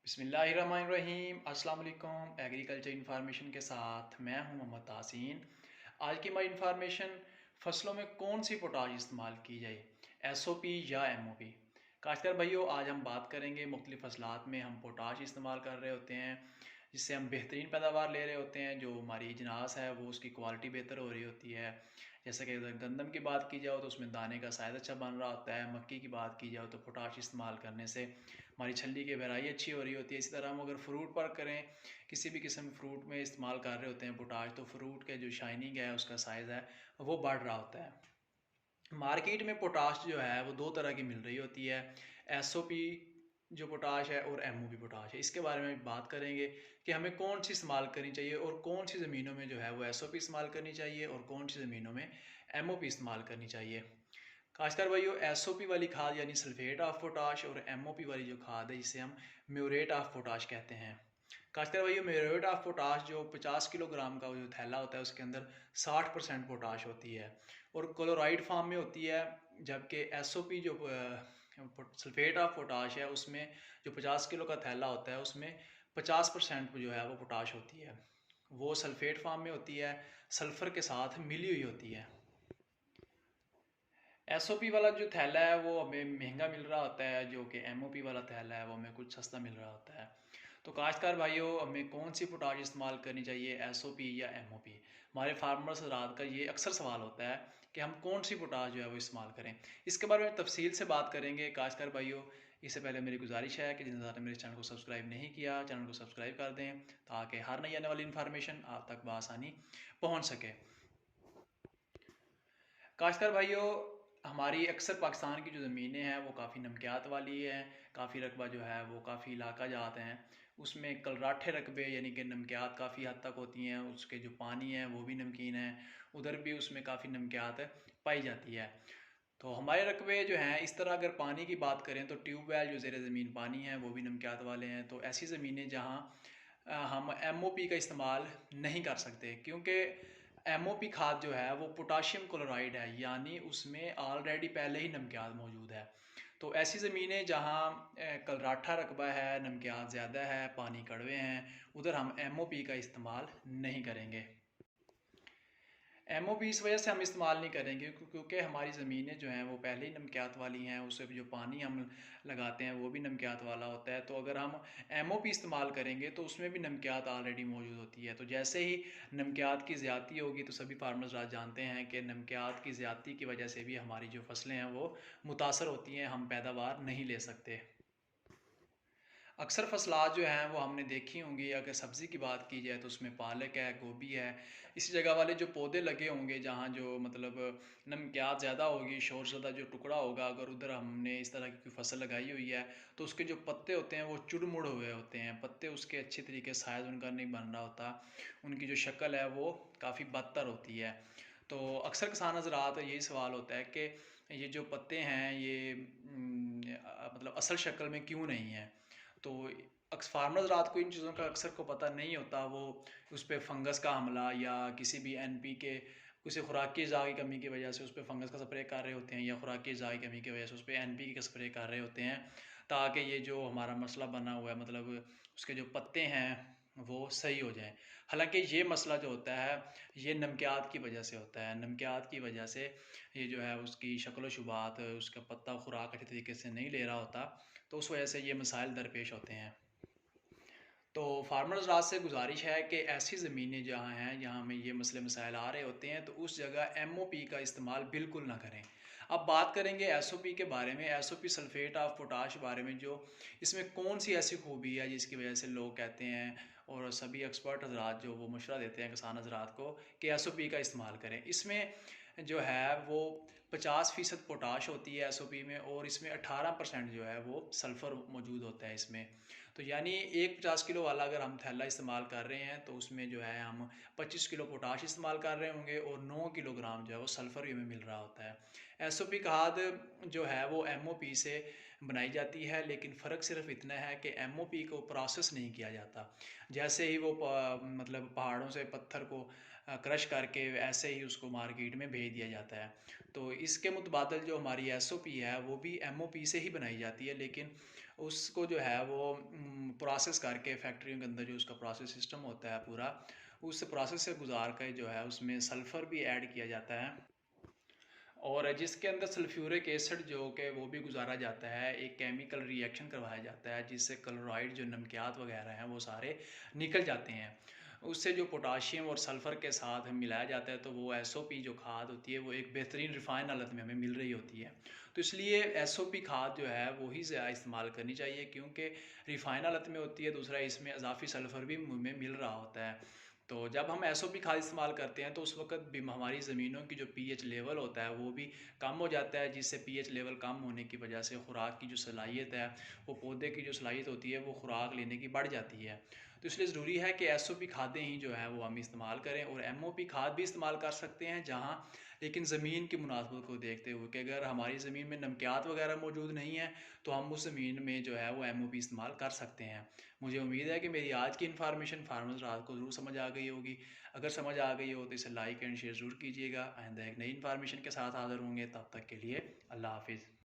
बिस्मिल्लाहिर्रहमानिर्रहीम। अस्सलाम वालेकुम। एग्रीकल्चर इन्फॉर्मेशन के साथ मैं हूं मोहम्मद तासीन। आज की हमारी इन्फॉर्मेशन, फसलों में कौन सी पोटाश इस्तेमाल की जाए, एसओपी या एमओपी। खासकर भाइयों, आज हम बात करेंगे मुख्तलिफ़ फसलात में हम पोटाश इस्तेमाल कर रहे होते हैं जिससे हम बेहतरीन पैदावार ले रहे होते हैं। जो हमारी अजनास है वो उसकी क्वालिटी बेहतर हो रही होती है। जैसे कि अगर गंदम की बात की जाए तो उसमें दाने का साइज़ अच्छा बन रहा होता है। मक्की की बात की जाए तो पोटाश इस्तेमाल करने से हमारी छल्ली की भराई अच्छी हो रही होती है। इसी तरह हम अगर फ्रूट पर करें, किसी भी किस्म फ्रूट में इस्तेमाल कर रहे होते हैं पोटाश, तो फ्रूट के जो शाइनिंग है, उसका साइज़ है, वो बढ़ रहा होता है। मार्केट में पोटाश जो है वो दो तरह की मिल रही होती है, एसओपी जो पोटाश है और एमओपी पोटाश है। इसके बारे में बात करेंगे कि हमें कौन सी इस्तेमाल करनी चाहिए और कौन सी ज़मीनों में जो है वो एसओपी इस्तेमाल करनी चाहिए और कौन सी ज़मीनों में एमओपी इस्तेमाल करनी चाहिए। खासकर भाइयों, एसओपी वाली खाद यानी सल्फेट ऑफ पोटाश और एमओपी वाली जो खाद है जिसे हम म्यूरेट ऑफ पोटाश कहते हैं। खासकर भाइयों, म्यूरेट ऑफ पोटाश जो 50 किलोग्राम का जो थैला होता है उसके अंदर 60% पोटाश होती है और क्लोराइड फॉर्म में होती है। जबकि एसओपी जो सल्फेट ऑफ पोटाश है उसमें जो 50 किलो का थैला होता है उसमें 50% जो है वो पोटाश होती है। वो सल्फेट फॉर्म में होती है, सल्फ़र के साथ मिली हुई होती है। एसओपी वाला जो थैला है वो हमें महंगा मिल रहा होता है, जो कि एमओपी वाला थैला है वो हमें कुछ सस्ता मिल रहा होता है। तो काश्तकार भाइयों, हमें कौन सी पोटाश इस्तेमाल करनी चाहिए, एसओपी या एमओपी। हमारे फार्मर्स हज़रात का ये अक्सर सवाल होता है कि हम कौन सी पोटाश जो है वो इस्तेमाल करें। इसके बारे में तफसील से बात करेंगे काश्तकार भाइयों। इससे पहले मेरी गुजारिश है कि जिन ने मेरे चैनल को सब्सक्राइब नहीं किया, चैनल को सब्सक्राइब कर दें ताकि हर नई आने वाली इन्फॉर्मेशन आप तक बआसानी पहुँच सके। काश्तकार भाइयों, हमारी अक्सर पाकिस्तान की जो ज़मीनें हैं वो काफ़ी नमकियात वाली हैं। काफ़ी रकबा जो है वो काफ़ी इलाका जाते हैं उसमें कलराठे रकबे यानी कि नमकियात काफ़ी हद तक होती हैं। उसके जो पानी है वो भी नमकीन है, उधर भी उसमें काफ़ी नमकियात पाई जाती है। तो हमारे रकबे जो हैं, इस तरह अगर पानी की बात करें तो ट्यूबवेल जो ज़ेर ज़मीन पानी है वो भी नमकियात वाले हैं। तो ऐसी ज़मीनें जहाँ हम एमओपी का इस्तेमाल नहीं कर सकते, क्योंकि एमओपी खाद जो है वो पोटाशियम क्लोराइड है, यानी उसमें ऑलरेडी पहले ही नमकियात मौजूद है। तो ऐसी ज़मीनें जहाँ कलराठा रकबा है, नमकियात ज़्यादा है, पानी कड़वे हैं, उधर हम एमओपी का इस्तेमाल नहीं करेंगे। एमओपी इस वजह से हम इस्तेमाल नहीं करेंगे क्योंकि हमारी ज़मीनें जो हैं वो पहले ही नमकियात वाली हैं। उससे जो पानी हम लगाते हैं वो भी नमकियात वाला होता है। तो अगर हम एमओपी इस्तेमाल करेंगे तो उसमें भी नमकियात ऑलरेडी मौजूद होती है। तो जैसे ही नमकियात की ज़्यादती होगी तो सभी फार्मर्स आज जानते हैं कि नमकियात की ज़्यादती की वजह से भी हमारी जो फसलें हैं वो मुतासर होती हैं, हम पैदावार नहीं ले सकते। अक्सर फसलात जो हैं वो हमने देखी होंगी। अगर सब्ज़ी की बात की जाए तो उसमें पालक है, गोभी है। इसी जगह वाले जो पौधे लगे होंगे जहाँ जो मतलब नमकियात ज़्यादा होगी, शोर ज़्यादा जो टुकड़ा होगा, अगर उधर हमने इस तरह की कोई फसल लगाई हुई है तो उसके जो पत्ते होते हैं वो चुड़मुड़ हुए होते हैं। पत्ते उसके अच्छे तरीके साइज़ उनका नहीं बन रहा होता, उनकी जो शक्ल है वो काफ़ी बदतर होती है। तो अक्सर किसान हज़रात यही सवाल होता है कि ये जो पत्ते हैं ये मतलब असल शक्ल में क्यों नहीं है। तो फार्मर्स रात को इन चीज़ों का अक्सर को पता नहीं होता। वो उस पर फंगस का हमला या किसी भी एनपी के किसी खुराकी ज़ा की कमी की वजह से उस पर फंगस का स्प्रे कर रहे होते हैं, या खुराकी ज़ा की कमी की वजह से उस पर एनपी का स्प्रे कर रहे होते हैं, ताकि ये जो हमारा मसला बना हुआ है, मतलब उसके जो पत्ते हैं वो सही हो जाएं। हालांकि ये मसला जो होता है ये नमकियात की वजह से होता है। नमकियात की वजह से ये जो है उसकी शक्ल शुबात, उसका पत्ता खुराक अच्छे तरीके से नहीं ले रहा होता, तो उस वजह से ये मसाइल दरपेश होते हैं। तो फार्मर्स राज से गुजारिश है कि ऐसी ज़मीनें जहाँ हैं, जहाँ हमें ये मसले मसाइल आ रहे होते हैं, तो उस जगह एमओपी का इस्तेमाल बिल्कुल ना करें। अब बात करेंगे एसओपी के बारे में, एसओपी सल्फेट ऑफ पोटाश बारे में। जो इसमें कौन सी ऐसी खूबी है जिसकी वजह से लोग कहते हैं और सभी एक्सपर्ट हजरात जो वो मशवरा देते हैं किसान हजरात को कि एसओपी का इस्तेमाल करें। इसमें जो है वो 50% पोटाश होती है एसओपी में, और इसमें 18% जो है वो सल्फ़र मौजूद होता है इसमें। तो यानी एक 50 किलो वाला अगर हम थैला इस्तेमाल कर रहे हैं तो उसमें जो है हम 25 किलो पोटाश इस्तेमाल कर रहे होंगे और 9 किलोग्राम जो है वो सल्फ़र भी हमें मिल रहा होता है। एसओपी खाद जो है वो एमओपी से बनाई जाती है, लेकिन फ़र्क सिर्फ इतना है कि एमओपी को प्रोसेस नहीं किया जाता। जैसे ही वो मतलब पहाड़ों से पत्थर को क्रश करके ऐसे ही उसको मार्केट में भेज दिया जाता है। तो इसके मुतबादल जो हमारी एसओपी है वो भी एमओपी से ही बनाई जाती है, लेकिन उसको जो है वो प्रोसेस करके फैक्ट्रियों के अंदर जो उसका प्रोसेस सिस्टम होता है पूरा, उस प्रोसेस से गुजार कर जो है उसमें सल्फ़र भी ऐड किया जाता है, और जिसके अंदर सल्फ्यूरिक एसिड जो कि वो भी गुजारा जाता है, एक केमिकल रिएक्शन करवाया जाता है जिससे क्लोराइड जो नमकियात वगैरह हैं वो सारे निकल जाते हैं। उससे जो पोटाशियम और सल्फ़र के साथ मिलाया जाता है तो वो एसओपी जो खाद होती है वो एक बेहतरीन रिफ़ाइन हालत में हमें मिल रही होती है। तो इसलिए एसओपी खाद जो है वही ज़्यादा इस्तेमाल करनी चाहिए, क्योंकि रिफ़ाइन हालत में होती है, दूसरा इसमें इजाफ़ी सल्फ़र भी हमें मिल रहा होता है। तो जब हम एसओपी खाद इस्तेमाल करते हैं तो उस वक़्त भी हमारी ज़मीनों की जो पीएच लेवल होता है वो भी कम हो जाता है, जिससे पीएच लेवल कम होने की वजह से खुराक की जो सलाहियत है, वो पौधे की जो सलाहियत होती है वो खुराक लेने की बढ़ जाती है। तो इसलिए ज़रूरी है कि एसओपी खादें ही जो हैं वो हम इस्तेमाल करें, और एमओपी खाद भी इस्तेमाल कर सकते हैं जहाँ, लेकिन ज़मीन की मुनासबत को देखते हुए कि अगर हमारी ज़मीन में नमकियात वगैरह मौजूद नहीं है तो हम उस ज़मीन में जो है वो एमओपी इस्तेमाल कर सकते हैं। मुझे उम्मीद है कि मेरी आज की इन्फॉर्मेशन फार्मर्स रात को ज़रूर समझ आ गई होगी। अगर समझ आ गई हो तो इसे लाइक एंड शेयर ज़रूर कीजिएगा। आइंदा एक नई इन्फॉर्मेशन के साथ हाज़िर होंगे, तब तक के लिए अल्लाह हाफ़िज़।